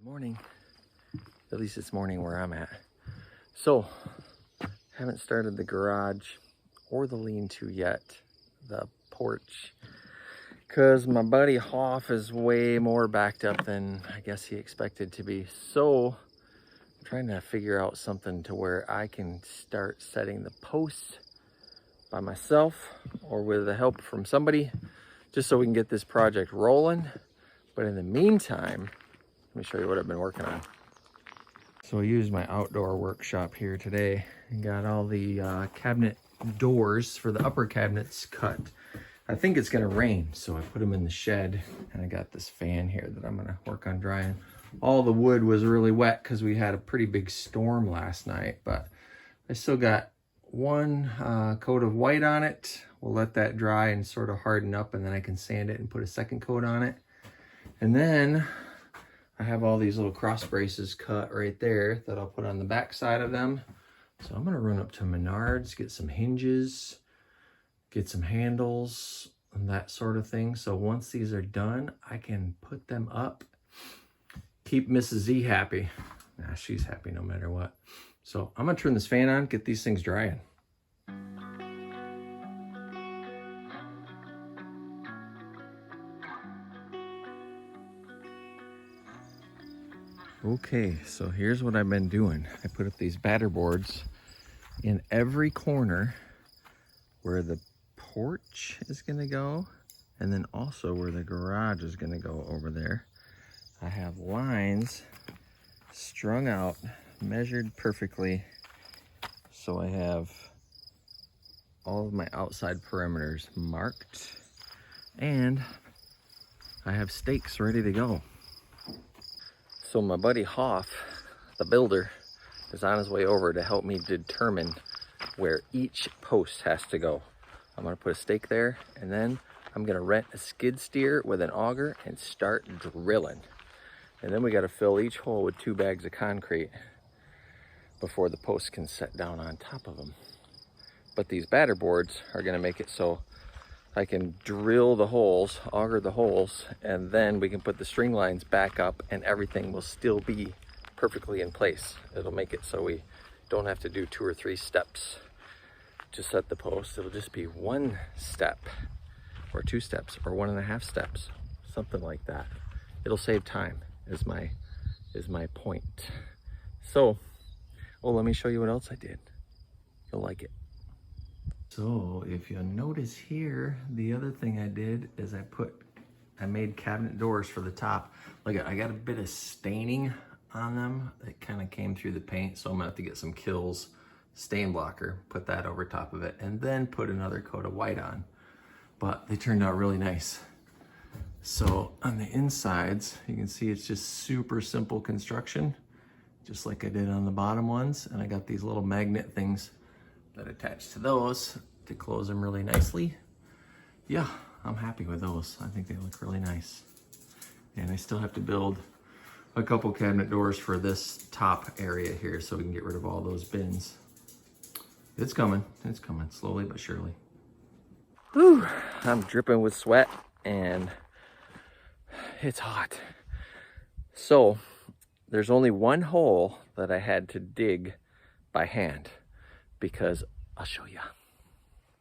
Morning. At least it's morning where I'm at. So, haven't started the garage or the lean-to yet, the porch, because my buddy Hoff is way more backed up than I guess he expected to be. So, I'm trying to figure out something to where I can start setting the posts by myself or with the help from somebody, just so we can get this project rolling. But in the meantime, let me show you what I've been working on. So I used my outdoor workshop here today and got all the cabinet doors for the upper cabinets cut. I think it's gonna rain, so I put them in the shed, and I got this fan here that I'm gonna work on drying. All the wood was really wet because we had a pretty big storm last night, but I still got one coat of white on it. We'll let that dry and sort of harden up, and then I can sand it and put a second coat on it. And then I have all these little cross braces cut right there that I'll put on the back side of them. So I'm gonna run up to Menards, get some hinges, get some handles, and that sort of thing. So once these are done, I can put them up, keep Mrs. Z happy. Nah, she's happy no matter what. So I'm gonna turn this fan on, get these things drying. Okay, so here's what I've been doing. I put up these batter boards in every corner where the porch is gonna go, and then also where the garage is gonna go over there. I have lines strung out, measured perfectly, so I have all of my outside perimeters marked, and I have stakes ready to go. So my buddy Hoff, the builder, is on his way over to help me determine where each post has to go. I'm gonna put a stake there, and then I'm gonna rent a skid steer with an auger and start drilling. And then we gotta fill each hole with 2 bags of concrete before the posts can set down on top of them. But these batter boards are gonna make it so I can drill the holes, auger the holes, and then we can put the string lines back up and everything will still be perfectly in place. It'll make it so we don't have to do 2 or 3 steps to set the post. It'll just be 1 step or 2 steps or 1.5 steps, something like that. It'll save time is my point. So, let me show you what else I did. You'll like it. So if you'll notice here, the other thing I did is I made cabinet doors for the top. Look, I got a bit of staining on them that kind of came through the paint, so I'm gonna have to get some Kills stain blocker, put that over top of it, and then put another coat of white on. But they turned out really nice. So on the insides, you can see it's just super simple construction, just like I did on the bottom ones. And I got these little magnet things that attach to those to close them really nicely. Yeah, I'm happy with those. I think they look really nice. And I still have to build a couple cabinet doors for this top area here so we can get rid of all those bins. It's coming, slowly but surely. Whew, I'm dripping with sweat and it's hot. So there's only one hole that I had to dig by hand, because I'll show you.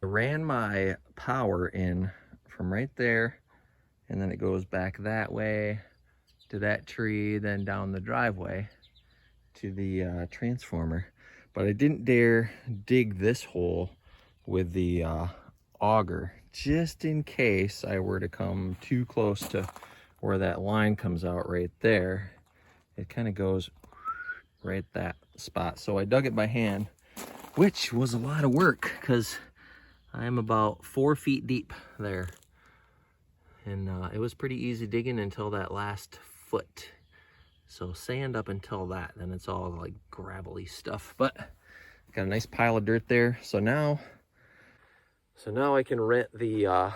I ran my power in from right there, and then it goes back that way to that tree, then down the driveway to the transformer. But I didn't dare dig this hole with the auger, just in case I were to come too close to where that line comes out right there. It kind of goes right that spot. So I dug it by hand, which was a lot of work because I'm about 4 feet deep there. And it was pretty easy digging until that last foot. So sand up until that, then it's all like gravelly stuff. But got a nice pile of dirt there. So now I can rent the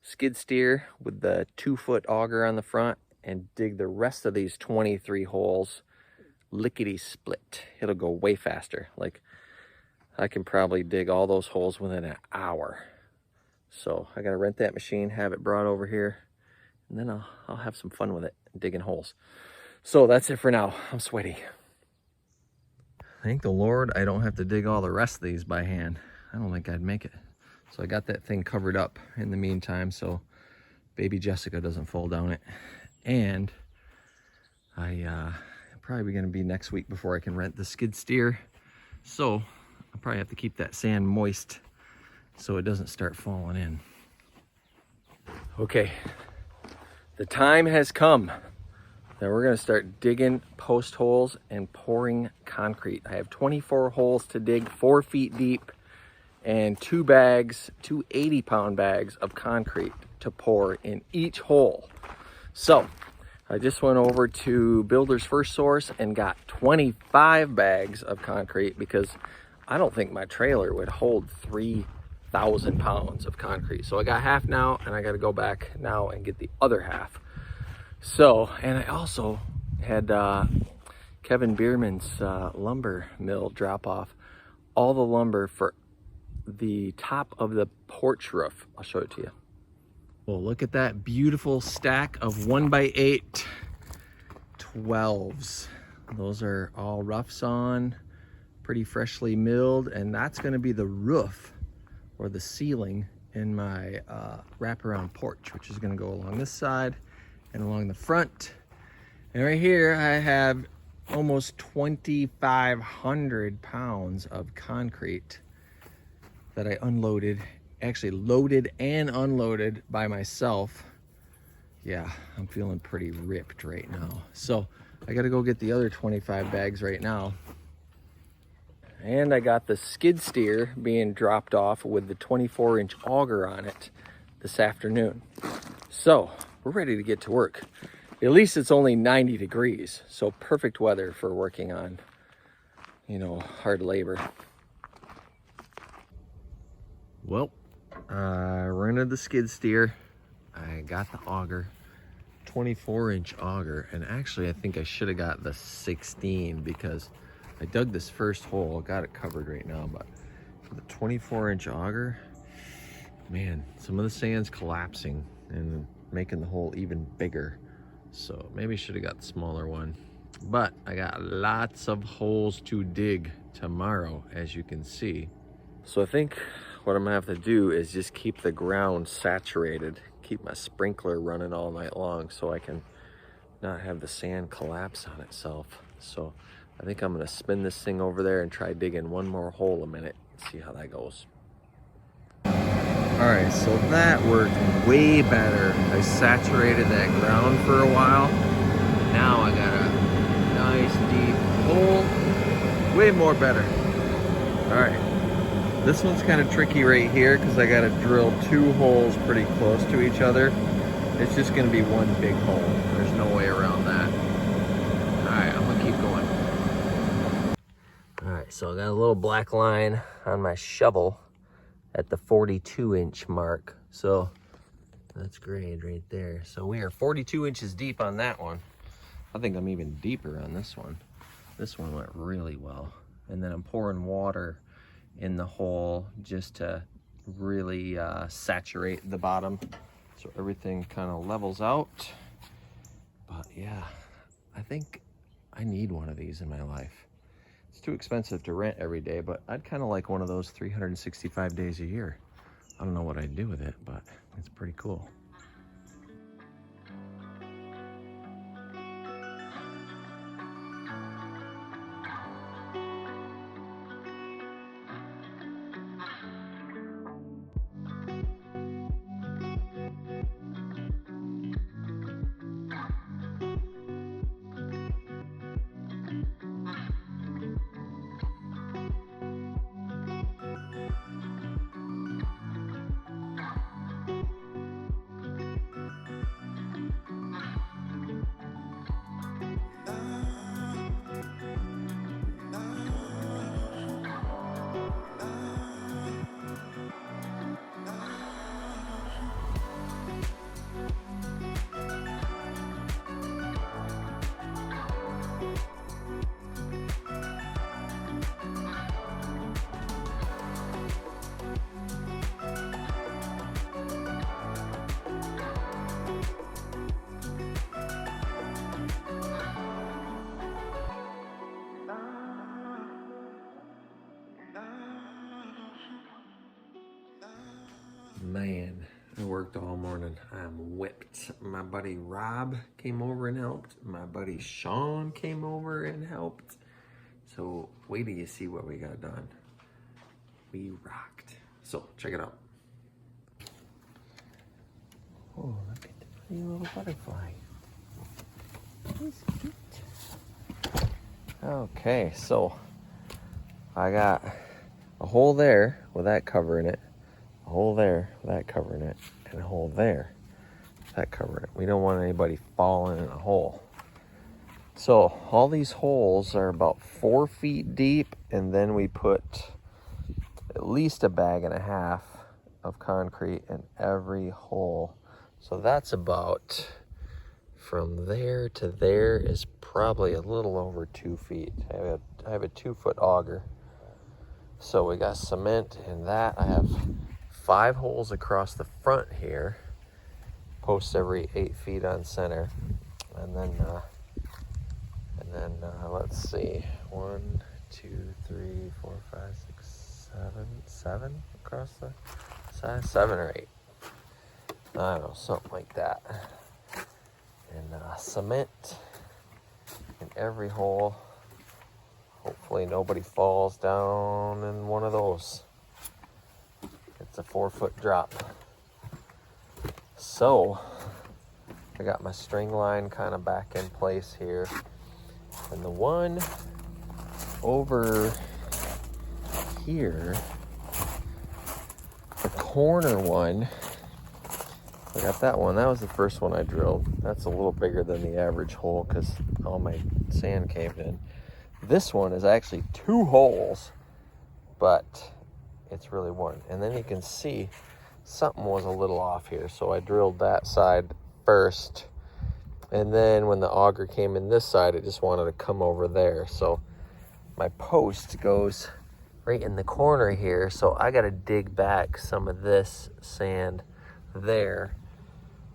skid steer with the 2-foot auger on the front and dig the rest of these 23 holes lickety split. It'll go way faster. Like, I can probably dig all those holes within an hour. So I gotta rent that machine, have it brought over here, and then I'll have some fun with it, digging holes. So that's it for now. I'm sweaty. Thank the Lord I don't have to dig all the rest of these by hand. I don't think I'd make it. So I got that thing covered up in the meantime so baby Jessica doesn't fall down it. And probably going to be next week before I can rent the skid steer. So I'll probably have to keep that sand moist so it doesn't start falling in. Okay, the time has come. Now we're gonna start digging post holes and pouring concrete. I have 24 holes to dig, 4 feet deep, and 2 bags, 2 80-pound bags of concrete to pour in each hole. So I just went over to Builder's First Source and got 25 bags of concrete because I don't think my trailer would hold 3,000 pounds of concrete. So I got half now and I gotta go back now and get the other half. So, and I also had Kevin Bierman's lumber mill drop off all the lumber for the top of the porch roof. I'll show it to you. Well, look at that beautiful stack of 1x8 12s. Those are all roughs on, pretty freshly milled, and that's gonna be the roof or the ceiling in my wraparound porch, which is gonna go along this side and along the front. And right here I have almost 2,500 pounds of concrete that I unloaded, actually loaded and unloaded by myself. Yeah, I'm feeling pretty ripped right now. So I gotta go get the other 25 bags right now. And I got the skid steer being dropped off with the 24-inch auger on it this afternoon. So we're ready to get to work. At least it's only 90 degrees, so perfect weather for working on, you know, hard labor. Well, I rented the skid steer. I got the auger, 24-inch auger, and actually I think I should have got the 16 because I dug this first hole, got it covered right now, but the 24-inch auger, man, some of the sand's collapsing and making the hole even bigger. So maybe should have got the smaller one, but I got lots of holes to dig tomorrow, as you can see. So I think what I'm gonna have to do is just keep the ground saturated, keep my sprinkler running all night long so I can not have the sand collapse on itself. So I think I'm gonna spin this thing over there and try digging one more hole a minute, see how that goes. All right, so that worked way better. I saturated that ground for a while. Now I got a nice deep hole, way more better. All right, this one's kind of tricky right here because I got to drill 2 holes pretty close to each other. It's just gonna be one big hole. There's no way around that. All right, I'm gonna keep going. All right, so I got a little black line on my shovel at the 42-inch mark. So that's grade right there. So we are 42 inches deep on that one. I think I'm even deeper on this one. This one went really well. And then I'm pouring water in the hole just to really saturate the bottom so everything kind of levels out. But yeah, I think I need one of these in my life. It's too expensive to rent every day, but I'd kind of like one of those 365 days a year. I don't know what I'd do with it, but it's pretty cool. Man, I worked all morning. I'm whipped. My buddy Rob came over and helped. My buddy Sean came over and helped. So wait till you see what we got done. We rocked. So check it out. Oh, look at the pretty little butterfly. He's cute. Okay, so I got a hole there with that covering it, a hole there with that covering it, and a hole there with that covering it. We don't want anybody falling in a hole. So all these holes are about 4 feet deep, and then we put at least a bag and a half of concrete in every hole. So that's about, from there to there is probably a little over 2 feet. I have a 2-foot auger. So we got cement in that. I have 5 holes across the front here. Posts every 8 feet on center. And then let's see. 1, 2, 3, 4, 5, 6, 7 across the side. 7 or 8. I don't know, something like that. And cement in every hole. Hopefully nobody falls down in one of those. It's a 4-foot drop. So I got my string line kind of back in place here. And the one over here, the corner one, I got that one. That was the first one I drilled. That's a little bigger than the average hole because all my sand caved in. This one is actually 2 holes, but it's really 1. And then you can see something was a little off here. So I drilled that side first. And then when the auger came in this side, it just wanted to come over there. So my post goes right in the corner here. So I got to dig back some of this sand there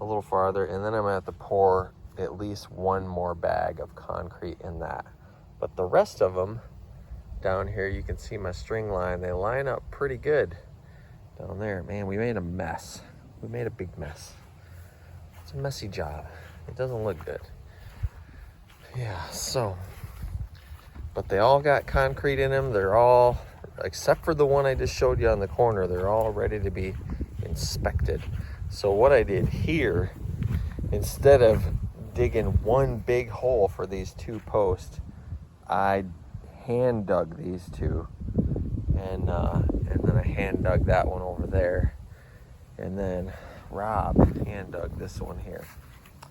a little farther, and then I'm gonna have to pour at least 1 more bag of concrete in that. But the rest of them down here, you can see my string line, they line up pretty good down there. Man, we made a mess. We made a big mess. It's a messy job. It doesn't look good. Yeah, so, but they all got concrete in them. They're all, except for the one I just showed you on the corner, they're all ready to be inspected. So what I did here, instead of digging 1 big hole for these 2 posts, I hand dug these 2, and then I hand dug that one over there, and then Rob hand dug this one here.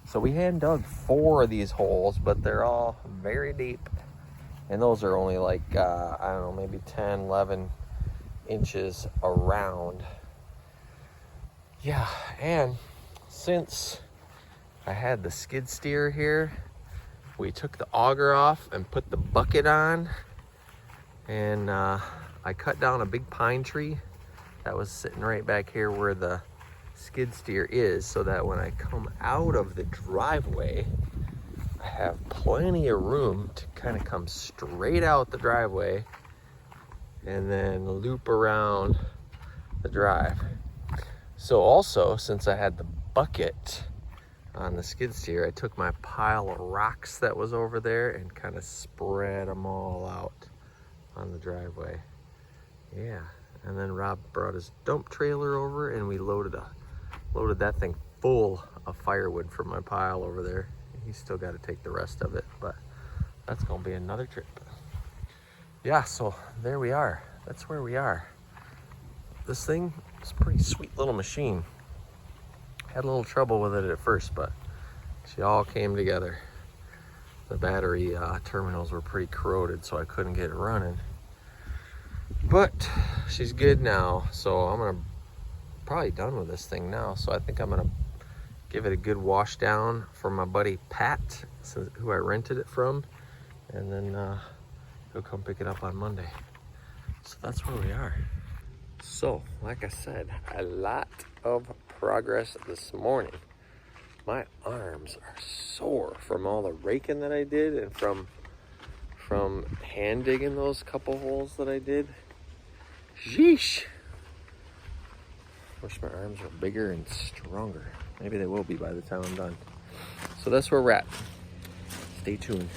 So we hand dug 4 of these holes, but they're all very deep, and those are only like I don't know, maybe 10, 11 inches around. Yeah, and since I had the skid steer here, we took the auger off and put the bucket on, and I cut down a big pine tree that was sitting right back here where the skid steer is, so that when I come out of the driveway, I have plenty of room to kind of come straight out the driveway and then loop around the drive. So also, since I had the bucket on the skid steer, I took my pile of rocks that was over there and kind of spread them all out on the driveway. Yeah, and then Rob brought his dump trailer over, and we loaded that thing full of firewood from my pile over there. He's still got to take the rest of it, but that's gonna be another trip. Yeah, so there we are. That's where we are. This thing is a pretty sweet little machine. Had a little trouble with it at first, but she all came together. The battery terminals were pretty corroded, so I couldn't get it running. But she's good now, so I'm gonna probably done with this thing now. So I think I'm gonna give it a good wash down for my buddy Pat, who I rented it from, and then he'll come pick it up on Monday. So that's where we are. So, like I said, a lot of progress this morning. My arms are sore from all the raking that I did, and from hand digging those couple holes that I did. Sheesh. Wish my arms were bigger and stronger. Maybe they will be by the time I'm done. So that's where we're at. Stay tuned.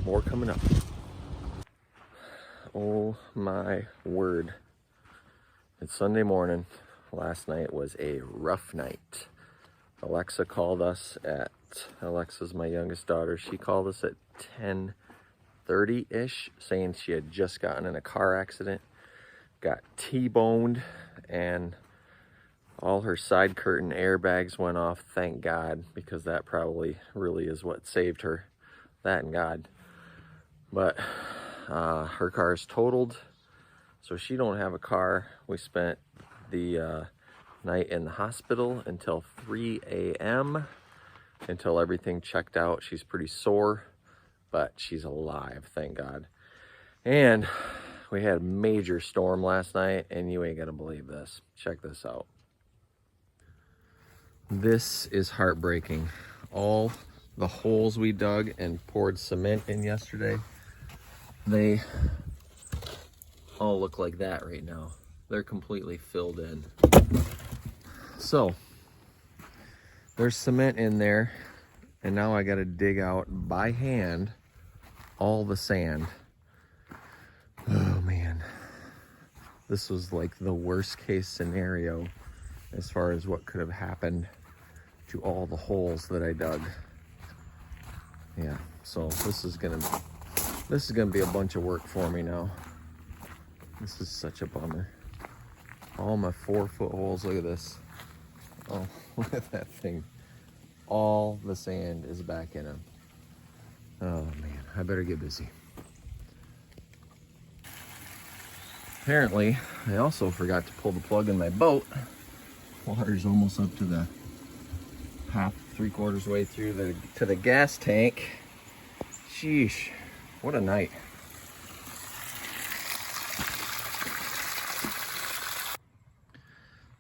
More coming up. Oh my word. It's Sunday morning. Last night was a rough night. Alexa called us at, Alexa's my youngest daughter, she called us at 10:30-ish, saying she had just gotten in a car accident, got T-boned, and all her side curtain airbags went off, thank God, because that probably really is what saved her, that and God. But her car is totaled, so she don't have a car. We spent the night in the hospital until 3 a.m. until everything checked out. She's pretty sore, but she's alive, thank God. And we had a major storm last night, and you ain't gonna believe this. Check this out. This is heartbreaking. All the holes we dug and poured cement in yesterday, they all look like that right now. They're completely filled in. So there's cement in there, and now I gotta dig out by hand all the sand. Oh man, this was like the worst case scenario as far as what could have happened to all the holes that I dug. Yeah, so this is gonna be a bunch of work for me now. This is such a bummer. All my 4-foot holes, look at this. Oh, look at that thing. All the sand is back in them. Oh man, I better get busy. Apparently, I also forgot to pull the plug in my boat. Water's almost up to the half, 3/4 way through to the gas tank. Sheesh, what a night.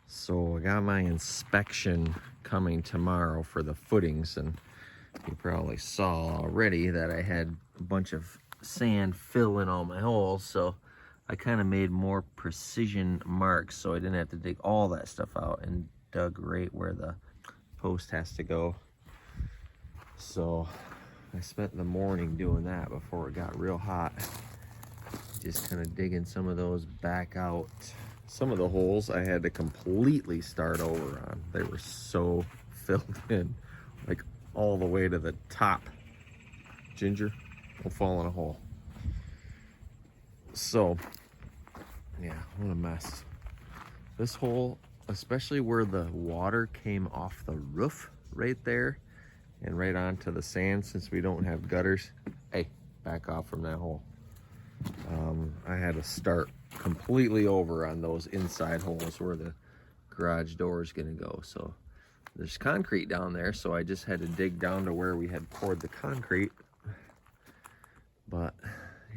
So I got my inspection coming tomorrow for the footings, and you probably saw already that I had a bunch of sand fill in all my holes, so I kind of made more precision marks so I didn't have to dig all that stuff out, and dug right where the post has to go. So I spent the morning doing that before it got real hot, just kind of digging some of those back out. Some of the holes I had to completely start over on. They were so filled in, like all the way to the top. Ginger will fall in a hole. So yeah, what a mess. This hole, especially where the water came off the roof right there and right onto the sand, since we don't have gutters. Hey, back off from that hole. I had to start completely over on those inside holes where the garage door is gonna go. So there's concrete down there, so I just had to dig down to where we had poured the concrete. But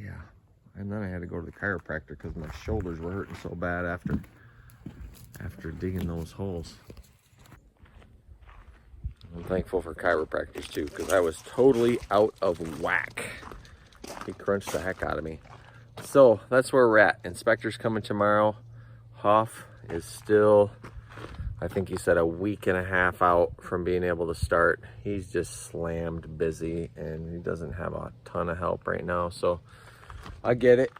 yeah, and then I had to go to the chiropractor because my shoulders were hurting so bad after digging those holes. I'm thankful for chiropractors too, because I was totally out of whack. He crunched the heck out of me. So that's where we're at. Inspector's coming tomorrow. Hoff is still, I think he said, a week and a half out from being able to start. He's just slammed busy, and he doesn't have a ton of help right now. So I get it.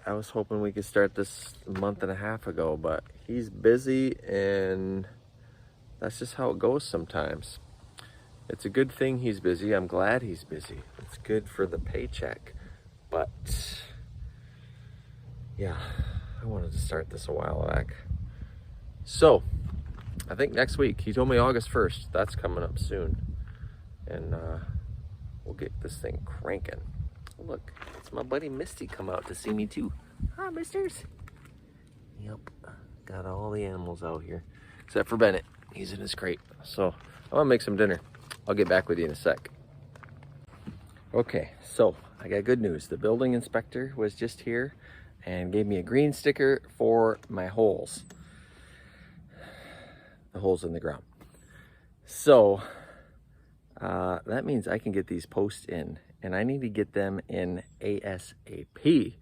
I was hoping we could start this a month and a half ago, but he's busy, and that's just how it goes sometimes. It's a good thing he's busy. I'm glad he's busy. It's good for the paycheck. But yeah, I wanted to start this a while back. So I think next week, he told me August 1st, that's coming up soon. And we'll get this thing cranking. Look, it's my buddy Misty come out to see me too. Hi, misters. Yep, got all the animals out here, except for Bennett. He's in his crate. So I'm gonna make some dinner. I'll get back with you in a sec. Okay, so I got good news. The building inspector was just here and gave me a green sticker for my holes. The holes in the ground. So that means I can get these posts in, and I need to get them in ASAP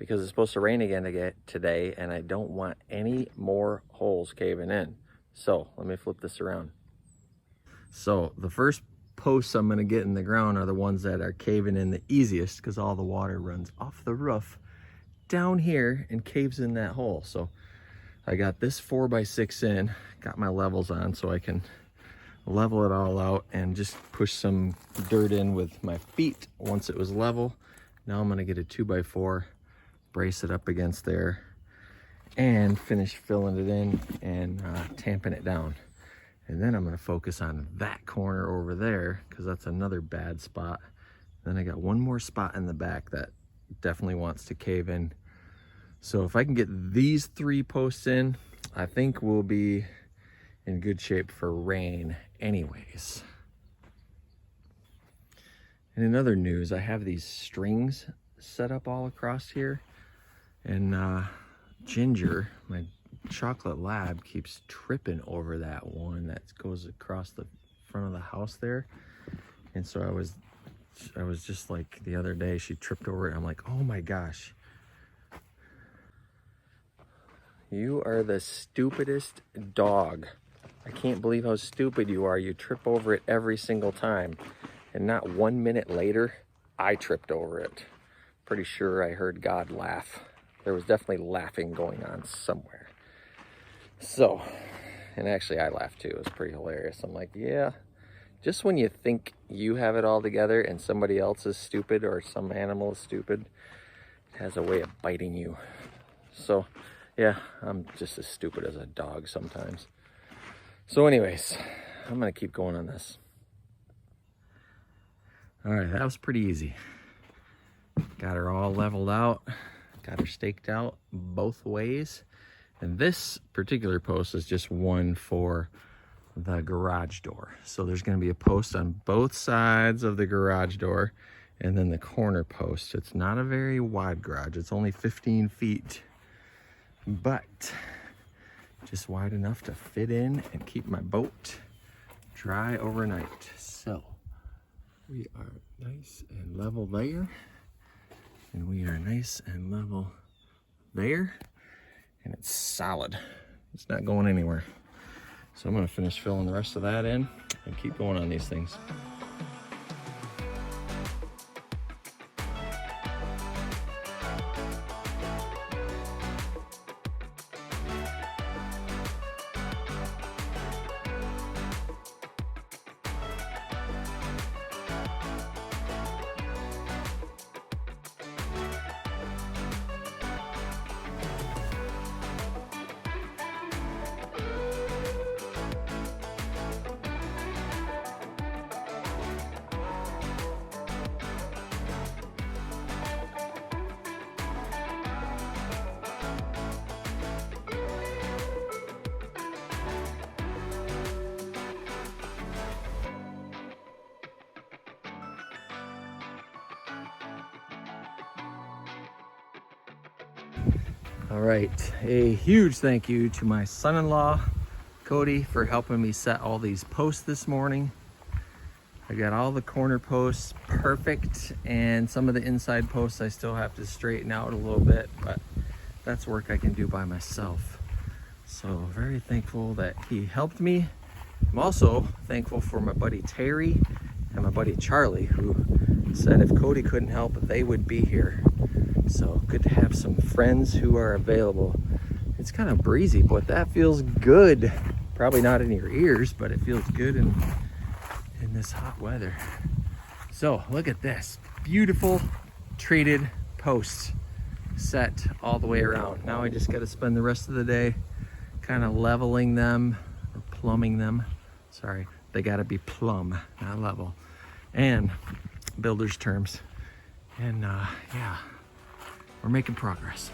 because it's supposed to rain again today, and I don't want any more holes caving in. So let me flip this around. So the first posts I'm gonna get in the ground are the ones that are caving in the easiest, because all the water runs off the roof down here and caves in that hole. So I got this 4x6 in, got my levels on so I can level it all out and just push some dirt in with my feet once it was level. Now I'm gonna get a 2x4, brace it up against there, and finish filling it in and tamping it down. And then I'm gonna focus on that corner over there, because that's another bad spot. Then I got one more spot in the back that definitely wants to cave in. So if I can get these 3 posts in, I think we'll be in good shape for rain anyways. And in other news, I have these strings set up all across here, and Ginger, my chocolate lab, keeps tripping over that one that goes across the front of the house there. And so I was just like, the other day she tripped over it. I'm like, oh my gosh, you are the stupidest dog. I can't believe how stupid you are. You trip over it every single time, and not 1 minute later I tripped over it. Pretty sure I heard God laugh. There was definitely laughing going on somewhere. So, and actually I laughed too. It was pretty hilarious. I'm like, yeah, just when you think you have it all together and somebody else is stupid, or some animal is stupid, it has a way of biting you. So yeah, I'm just as stupid as a dog sometimes. So anyways, I'm gonna keep going on this. All right, that was pretty easy. Got her all leveled out, got her staked out both ways. And this particular post is just one for the garage door. So there's gonna be a post on both sides of the garage door, and then the corner post. It's not a very wide garage, it's only 15 feet, but just wide enough to fit in and keep my boat dry overnight. So we are nice and level there, and we are nice and level there, and it's solid. It's not going anywhere. So I'm gonna finish filling the rest of that in and keep going on these things. All right, a huge thank you to my son-in-law, Cody, for helping me set all these posts this morning. I got all the corner posts perfect, and some of the inside posts I still have to straighten out a little bit, but that's work I can do by myself. So very thankful that he helped me. I'm also thankful for my buddy Terry and my buddy Charlie, who said if Cody couldn't help, they would be here. So good to have some friends who are available. It's kind of breezy, but that feels good. Probably not in your ears, but it feels good in this hot weather. So look at this beautiful treated posts set all the way around. Now I just got to spend the rest of the day kind of leveling them or plumbing them. Sorry, they got to be plumb, not level, and builder's terms. And yeah, we're making progress,